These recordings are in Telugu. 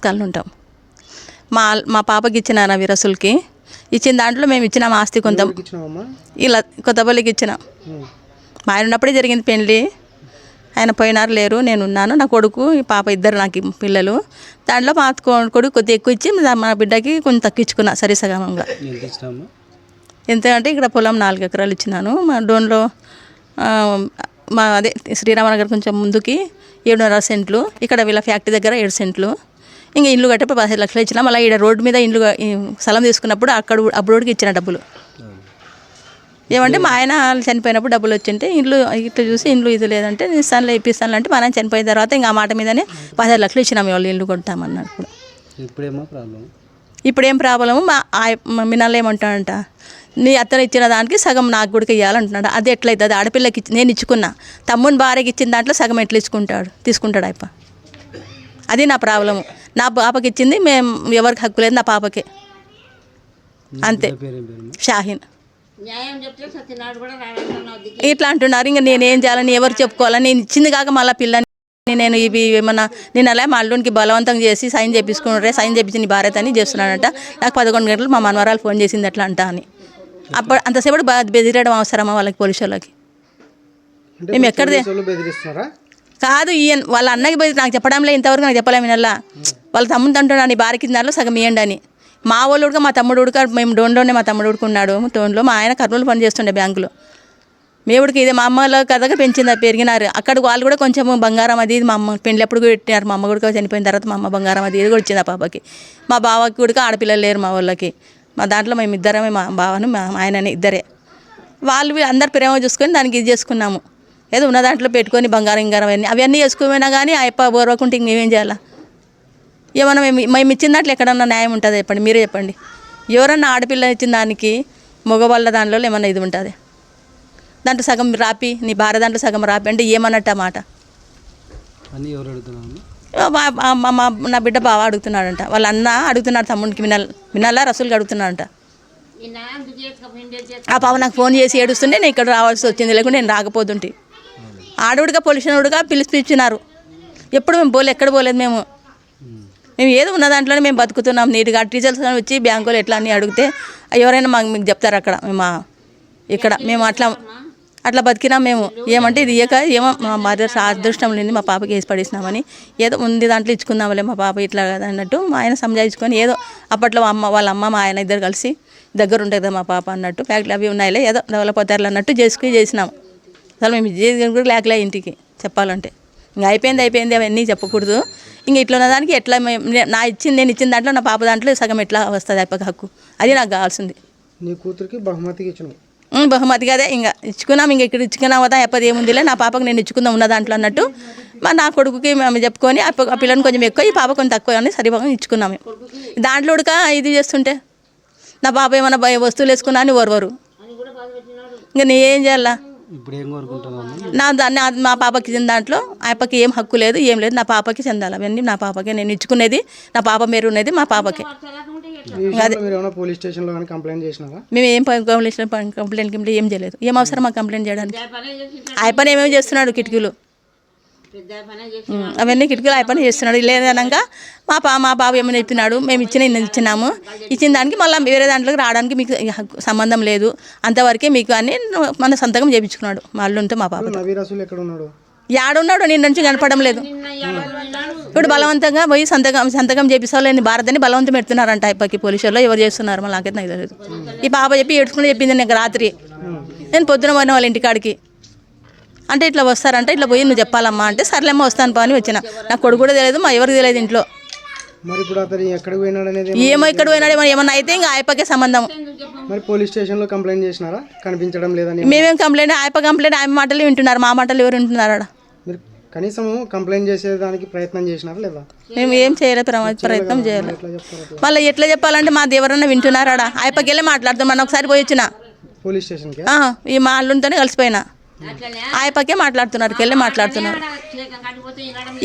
కాళ్ళు ఉంటాం. మా మా పాపకి ఇచ్చిన నా విరసులకి ఇచ్చిన దాంట్లో మేము ఇచ్చినాం ఆస్తి కొంత ఇలా కొత్తపల్లికి ఇచ్చినాం. మా ఆయన ఉన్నప్పుడే జరిగింది పెళ్ళి. ఆయన పోయినారు లేరు, నేను ఉన్నాను, నా కొడుకు ఈ పాప ఇద్దరు నాకు పిల్లలు. దాంట్లో మా కొడుకు కొద్దిగా ఎక్కువ ఇచ్చి మా బిడ్డకి కొంచెం తక్కువ ఇచ్చుకున్నా సరిసగమంగా. ఎంతంటే ఇక్కడ పొలం 4 ఎకరాలు ఇచ్చినాను. మా డోన్లో మా అదే శ్రీరామనగర్ కొంచెం ముందుకి 7.5 సెంట్లు, ఇక్కడ వీళ్ళ ఫ్యాక్టరీ దగ్గర 7 సెంట్లు. ఇంకా ఇల్లు కట్టే 15 లక్షలు ఇచ్చినా. మళ్ళీ ఇక్కడ రోడ్డు మీద ఇల్లు స్థలం తీసుకున్నప్పుడు అప్పుడోడికి ఇచ్చిన డబ్బులు ఏమంటే మా ఆయన చనిపోయినప్పుడు డబ్బులు వచ్చింటే ఇల్లు ఇట్లా చూసి ఇల్లు ఇది లేదంటే ఇస్తానులే ఇప్పిస్తాను అంటే మా ఆయన చనిపోయిన తర్వాత ఇంకా ఆ మాట మీదనే 15 లక్షలు ఇచ్చినాం వాళ్ళు ఇల్లు కొంటామన్నాడు. ఇప్పుడేం ప్రాబ్లము మా మినాలు ఏమంటాడంట, నీ అత్తను ఇచ్చిన దానికి సగం నాకు కూడా ఇవ్వాలంటున్నాడు. అది ఎట్లయితుంది? ఆడపిల్లకి నేను ఇచ్చుకున్నా, తమ్ముని భార్యకి ఇచ్చిన దాంట్లో సగం ఎట్లా తీసుకుంటాడు అయిప. అది నా ప్రాబ్లము. నా పాపకి ఇచ్చింది మేము ఎవరికి హక్కు లేదు, నా పాపకే అంతే. షాహీన్ ఇట్లా అంటున్నారు. ఇంకా నేనేం చేయాలని ఎవరు చెప్పుకోవాలని, నేను ఇచ్చింది కాక మళ్ళీ పిల్లని నేను ఇవి ఏమన్నా నేను అలా మా అల్లునికి బలవంతం చేసి సైన్ చేయించుకుంటే సైన్ చేయించి నీ భార్య అని చేస్తున్నాడంట. నాకు 11 గంటలు మా మనవరాలు ఫోన్ చేసింది అట్లా అంట అని. అప్పుడు అంతసేపు బెదిరడం అవసరమా వాళ్ళకి, పోలీసు వాళ్ళకి? మేము ఎక్కడదే కాదు, ఈయన వాళ్ళ అన్నకి నాకు చెప్పడంలే, ఇంతవరకు నాకు చెప్పలేము. వినల్లా వాళ్ళ తమ్ముడు అంటున్నాను, నీ భార్యకి దాంట్లో సగం ఇవ్వండి అని. మా వాళ్ళు ఉడక మా తమ్ముడు ఉడక మేము డోన్లోనే మా తమ్ముడు ఉడుకున్నాడు టోన్లో. మా ఆయన కర్నూలు పని చేస్తుండే బ్యాంకులో. మేవుడికి ఇదే మా అమ్మలో కథగా పెంచింది, పెరిగినారు. అక్కడ వాళ్ళు కూడా కొంచెం బంగారం అది మా అమ్మ పెళ్ళి ఎప్పుడు పెట్టినారు. మా అమ్మ కూడా చనిపోయిన తర్వాత మా అమ్మ బంగారం అది ఇది కూడా వచ్చింది ఆ పాపకి. మా బావకి కూడా ఆడపిల్లలు లేరు మా వాళ్ళకి. మా దాంట్లో మేము ఇద్దరమే, మా బావను మా ఆయనని ఇద్దరే. వాళ్ళు అందరు ప్రేమ చూసుకొని దానికి ఇది చేసుకున్నాము. ఏదో ఉన్న దాంట్లో పెట్టుకొని బంగారం ఇంగారం అవన్నీ చేసుకుపోయినా కానీ అయిపో బోరవకుంటే ఇంకేం చేయాలా? ఏమన్నా మేము ఇచ్చిన దాంట్లో ఎక్కడన్నా న్యాయం ఉంటుంది చెప్పండి, మీరే చెప్పండి. ఎవరన్నా ఆడపిల్ల ఇచ్చిన దానికి మగవాళ్ళ దాంట్లో ఏమన్నా ఇది ఉంటుంది? దాంట్లో సగం రాపి నీ భార్య దాంట్లో సగం రాపి అంటే ఏమన్నట్టు ఆ మాట? నా బిడ్డ బావ అడుగుతున్నాడంట, వాళ్ళ అన్న అడుగుతున్నాడు తమ్ముడికి, మినాలా రసూల్కి అడుగుతున్నాడంట. ఆ పాప నాకు ఫోన్ చేసి ఏడుస్తుంటే నేను ఇక్కడ రావాల్సి వచ్చింది, లేకుంటే నేను రాకపోతుంటే. ఆడవుడిగా పొలిషనుడిగా పిలిచినారు. ఎప్పుడు మేము ఎక్కడ పోలేదు. మేము ఏదో ఉన్న దాంట్లోనే మేము బతుకుతున్నాం నీట్గా. టీచర్స్ వచ్చి బ్యాంకులో ఎట్లా అని అడిగితే ఎవరైనా మీకు చెప్తారు అక్కడ. మేము ఇక్కడ మేము అట్లా బతికినాం మేము. ఏమంటే ఇది ఏమో మా భార్య అదృష్టం లేని మా పాపకి వేసి పడేసినామని, ఏదో ఉంది దాంట్లో ఇచ్చుకుందాంలే మా పాప ఇట్లా కదా అన్నట్టు మా ఆయన సంజాయించుకొని, ఏదో అప్పట్లో వాళ్ళ అమ్మ మా ఆయన ఇద్దరు కలిసి దగ్గర ఉంటుంది కదా మా పాప అన్నట్టు, ఫ్యాక్టరీ అవి ఉన్నాయిలే ఏదో డెవలప్ అవుతారు అన్నట్టు చేసినాం. అసలు మేము కూడా లేకలే ఇంటికి చెప్పాలంటే. ఇంకా అయిపోయింది అవన్నీ చెప్పకూడదు. ఇంకా ఇట్లా ఉన్నదానికి ఎట్లా నేను ఇచ్చిన దాంట్లో నా పాప దాంట్లో సగం ఎట్లా వస్తుంది అయిపోక హక్కు? అది నాకు కావాల్సింది. నీ కూతురికి బహుమతికి ఇచ్చినావు? బహుమతిగా అదే ఇంకా ఇచ్చుకున్నాం. ఇంక ఇక్కడ ఇచ్చుకున్నాం కదా, ఎప్పటి ఏముందిలే నా పాపకు నేను ఇచ్చుకుందాం ఉన్న దాంట్లో అన్నట్టు నా కొడుకుకి మేము చెప్పుకొని ఆ పిల్లని కొంచెం ఎక్కువ, ఈ పాప కొంచెం తక్కువ అని సరిపోగా ఇచ్చుకున్నాము. దాంట్లో ఉడక ఇది చేస్తుంటే నా పాప ఏమైనా వస్తువులు వేసుకున్నా అని ఓర్వరు. ఇంకా నేను ఏం చేయాలా? మా పాపకి ఇచ్చిన దాంట్లో ఆయపకి ఏం హక్కు లేదు, ఏం లేదు. నా పాపకి చెందాలి అవన్నీ. నా పాపకి నేను ఇచ్చుకునేది, నా పాప మేరు ఉన్నది మా పాపకి. మేము ఏం కంప్లైంట్ ఏం చేయలేదు. ఏం అవసరం మాకు కంప్లైంట్ చేయడానికి? ఆయపని ఏమేమి చేస్తున్నాడు, కిటికీలు అవన్నీ కిటికీలు ఆయపని చేస్తున్నాడు. లేదనగా మా బాబు ఏమైనా చెప్పినాడు, మేము ఇచ్చినాము. ఇచ్చిన దానికి మళ్ళీ వేరే దాంట్లోకి రావడానికి మీకు సంబంధం లేదు, అంతవరకే మీకు అని మన సంతకం చేయించుకున్నాడు మా అల్లుంటే. మా పాప యాడున్నాడు? నిన్న నుంచి కనపడడం లేదు. ఇప్పుడు బలవంతంగా పోయి సంతకం చేపిస్తాలేని భారతని బలవంతం పెడుతున్నారంట అయిపోయి పోలీసుల్లో. ఎవరు చేస్తున్నారు మళ్ళీ నాకైతే నాకు తెలియదు. ఈ పాప ఏడ్చుకుని చెప్పింది నాకు రాత్రి. నేను పొద్దున పోయిన వాళ్ళ ఇంటికాడికి అంటే ఇట్లా వస్తారంటే ఇట్లా పోయి నువ్వు చెప్పాలమ్మా అంటే సర్లేమ్మా వస్తాను పా అని వచ్చిన. నాకు కొడుకు కూడా తెలియదు, మా ఎవరికి తెలియదు ఇంట్లో. ఏమో ఇక్కడ పోయినాడు ఏమన్నా అయితే ఇంకా ఆయపకే సంబంధం. పోలీస్ స్టేషన్ లో కంప్లైంట్ చేసినారా? కనిపించడం లేదని. మేమేం కంప్లైంట్, ఆయప కంప్లైంట్ ఆయన మాటలు వింటున్నారు, మా మాటలు ఎవరు వింటున్నారు? కనీసం కంప్లైంట్ చేసేదానికి ప్రయత్నం చేసినారా లేదా? మేము ఏం చేయలేదు, ప్రయత్నం చేయాలి. వాళ్ళు ఎట్లా చెప్పాలంటే మా ఎవరన్నా వింటున్నారా? ఆయపకి వెళ్ళి మాట్లాడుతాం. మనం ఒకసారి పోయి వచ్చిన పోలీస్ స్టేషన్కి, ఈ మా అల్లుంతోనే కలిసిపోయినా. ఆయపకే మాట్లాడుతున్నారు, వెళ్ళి మాట్లాడుతున్నారు.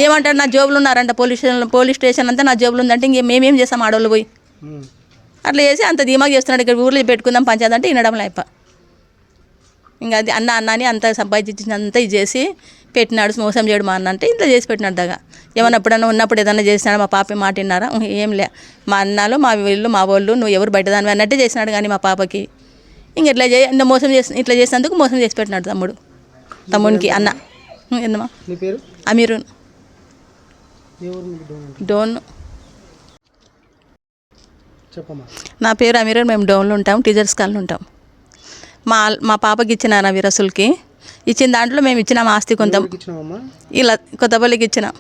ఏమంటారు? నా జోబులు ఉన్నారంట పోలీస్ స్టేషన్ అంతా నా జోబులు ఉందంటే ఇంక మేమేం చేస్తాం ఆడవాళ్ళు పోయి? అట్లా చేసి అంత ధీమాగా చేస్తున్నాడు. ఇక్కడ ఊర్లో పెట్టుకుందాం పంచాయతీ అంటే వినడం లేప. ఇంకా అది అన్న అని అంత సంపాదించినంత ఇది చేసి పెట్టినాడు మోసం చేయడు మా అన్న అంటే ఇంట్లో చేసి పెట్టినాడు దాకా ఏమన్నా ఎప్పుడన్నా ఉన్నప్పుడు ఏదన్నా చేసినాడు మా పాప మాట విన్నారా ఏం లే మా అన్నలు మా వీళ్ళు మా వాళ్ళు నువ్వు ఎవరు బయట దానివి అన్నట్టే చేసినాడు కానీ మా పాపకి ఇంక ఇట్లా ఇంత మోసం చేసి ఇట్లా చేసినందుకు మోసం చేసి పెట్టినాడు తమ్మునికి అన్న ఏందమ్మా నీ పేరు అమీరు ఏ ఊరు మీకు డోన్ చెప్పమ్మా. నా పేరు అమీరు మేము డోన్లో ఉంటాం టీచర్స్ కాలనీ ఉంటాం మా పాపకి ఇచ్చిన నా విరసులకి ఇచ్చిన దాంట్లో మేము ఇచ్చినాం ఆస్తి కొంత ఇచ్చినావమ్మా? ఇలా కొత్తపల్లికి ఇచ్చినాం.